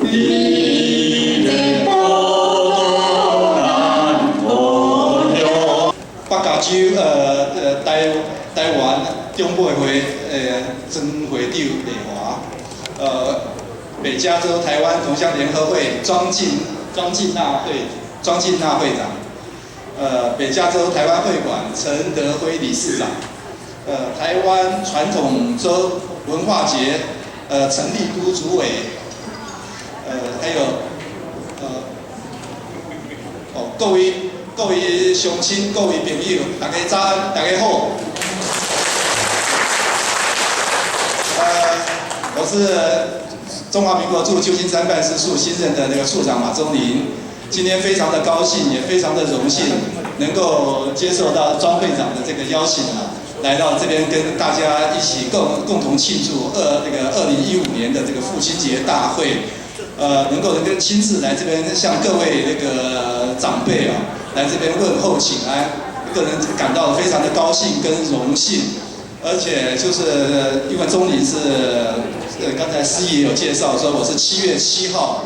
北加州台湾中部会曾会长李华，北加州台湾同乡联合会庄敬娜会长，北加州台湾会馆陈德辉理事长，台湾传统州文化节陈立都主委，还有各位乡亲、各位朋友，大家早安，大家好。我是中华民国驻旧金山办事处新任的处长马宗麟。今天非常的高兴，也非常的荣幸，能够接受到庄会长的这个邀请来到这边跟大家一起共同庆祝2015年的这个父亲节大会。能够亲自来这边向各位长辈来这边问候请安，个人感到非常的高兴跟荣幸。而且就是因为宗麟是刚才司仪也有介绍说我是7月7号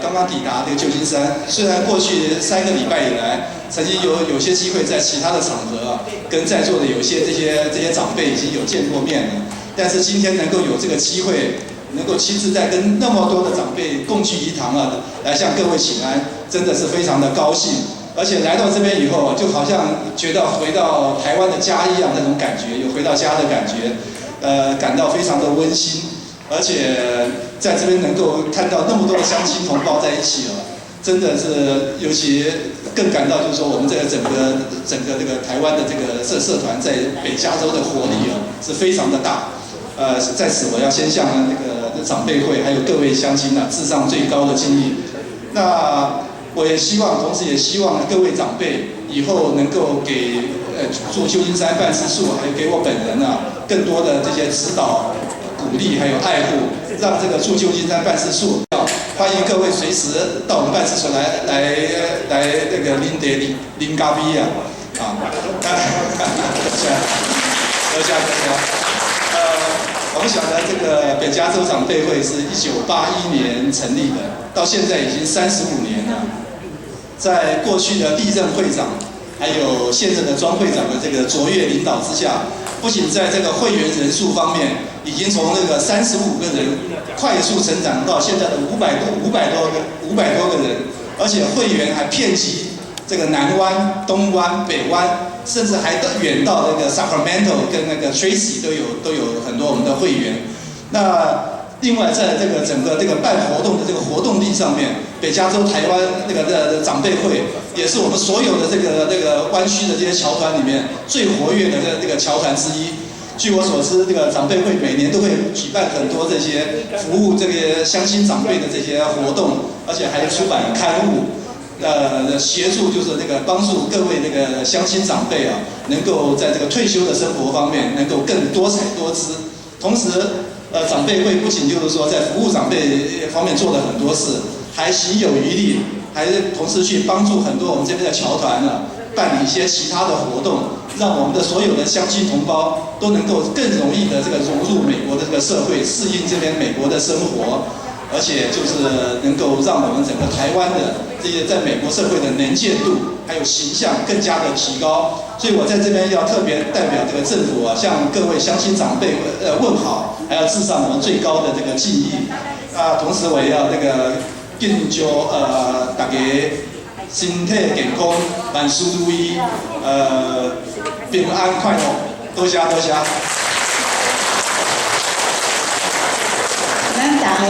刚刚抵达旧金山，虽然过去3个礼拜以来，曾经有些机会在其他的场合跟在座的有些这些长辈已经有见过面了，但是今天能够有这个机会。能够亲自在跟那么多的长辈共聚一堂来向各位请安，真的是非常的高兴。而且来到这边以后，就好像觉得回到台湾的家一样那种感觉，有回到家的感觉，感到非常的温馨。而且在这边能够看到那么多的乡亲同胞在一起真的是尤其更感到就是说我们这个整个这个台湾的这个社团在北加州的活力是非常的大。在此我要先向长辈会还有各位乡亲致上最高的敬意。那我也希望，同时也希望各位长辈以后能够给驻旧金山办事处，还有给我本人更多的这些指导、鼓励还有爱护，让这个驻旧金山办事处欢迎各位随时到我们办事处来啉茶、啉咖啡多谢。我们晓得这个北加州长辈会是1981年成立的，到现在已经35年了。在过去的历任会长，还有现任的庄会长的这个卓越领导之下，不仅在这个会员人数方面，已经从35个人快速成长到现在的500多个人，而且会员还遍及这个南湾、东湾、北湾。甚至还远到Sacramento 跟Tracy 都有很多我们的会员。那另外在整个办活动的活动力上面，北加州台湾长辈会也是我们所有的湾区的这些侨团里面最活跃的侨团之一。据我所知，长辈会每年都会举办很多这些服务乡亲长辈的这些活动，而且还出版刊物。协助就是帮助各位乡亲长辈能够在退休的生活方面能够更多彩多姿。同时，长辈会不仅就是说在服务长辈方面做了很多事，还行有余力，还同时去帮助很多我们这边的侨团办理一些其他的活动，让我们的所有的乡亲同胞都能够更容易的融入美国的社会，适应这边美国的生活。而且就是能够让我们整个台湾的这些在美国社会的能见度还有形象更加的提高，所以我在这边要特别代表政府向各位乡亲长辈问好，还要致上我们最高的敬意。同时我也要敬祝大家身体健康，万事如意，平安快乐，多谢。咱大家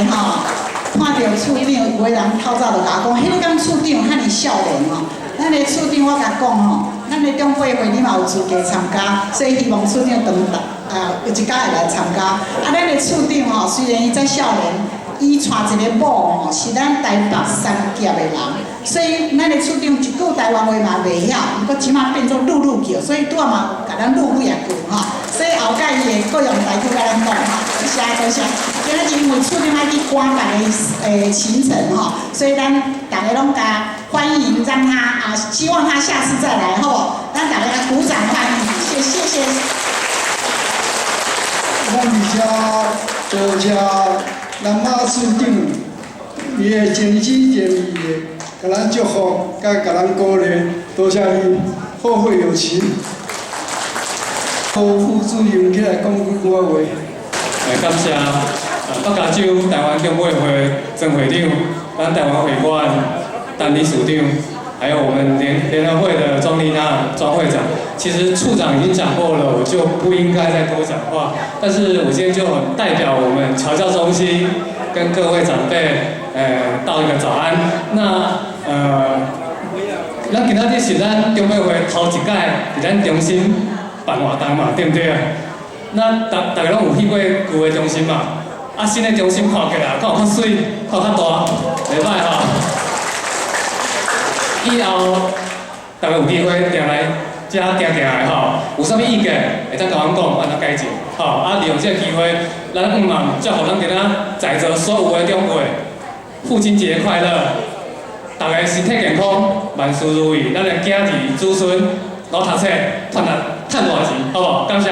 看到处长有个人透早就甲我讲，迄天处长遐尼少年咱的处长我甲讲咱的长辈会你嘛有资格参加，所以希望处长有一天会来参加。咱的处长虽然伊才少年，伊带一个某是咱台北三甲的人，所以咱的处长一句台湾话嘛袂晓，不过即马变做陆叫，所以拄仔嘛甲咱陆也句所以后届伊会各用台语甲咱讲多谢。今仔日因为处长要去赶别个行程所以咱大家拢甲欢迎，让他希望他下次再来咱大家鼓掌欢迎，谢谢。咱而且多谢南马处长伊会真心真意的，甲咱祝福，甲咱鼓励，多谢伊后会有期。副主任起来讲几句话。感谢北加州台湾中委会曾会长、咱台湾会馆陈理事长，还有我们联合会的庄丽娜庄会长。其实处长已经讲过了，我就不应该再多讲话。但是我今天就很代表我们侨教中心跟各位长辈，道一个早安。那咱今仔日是咱中委会头一届伫咱中心办活动嘛，对不对啊？那大家拢有去过旧的中心嘛？啊，新的中心看起来，看有较水，看有较大，袂歹吼。以后大家有机会定来遮行的吼，有啥物意见会当甲阮讲，安怎改进。吼，啊，利用这个机会，咱嘛祝福咱今仔在座所有的长辈，父亲节快乐！大家身体健康，万事如意，咱的囝儿子孙好读册，赚大钱，好不好？感谢。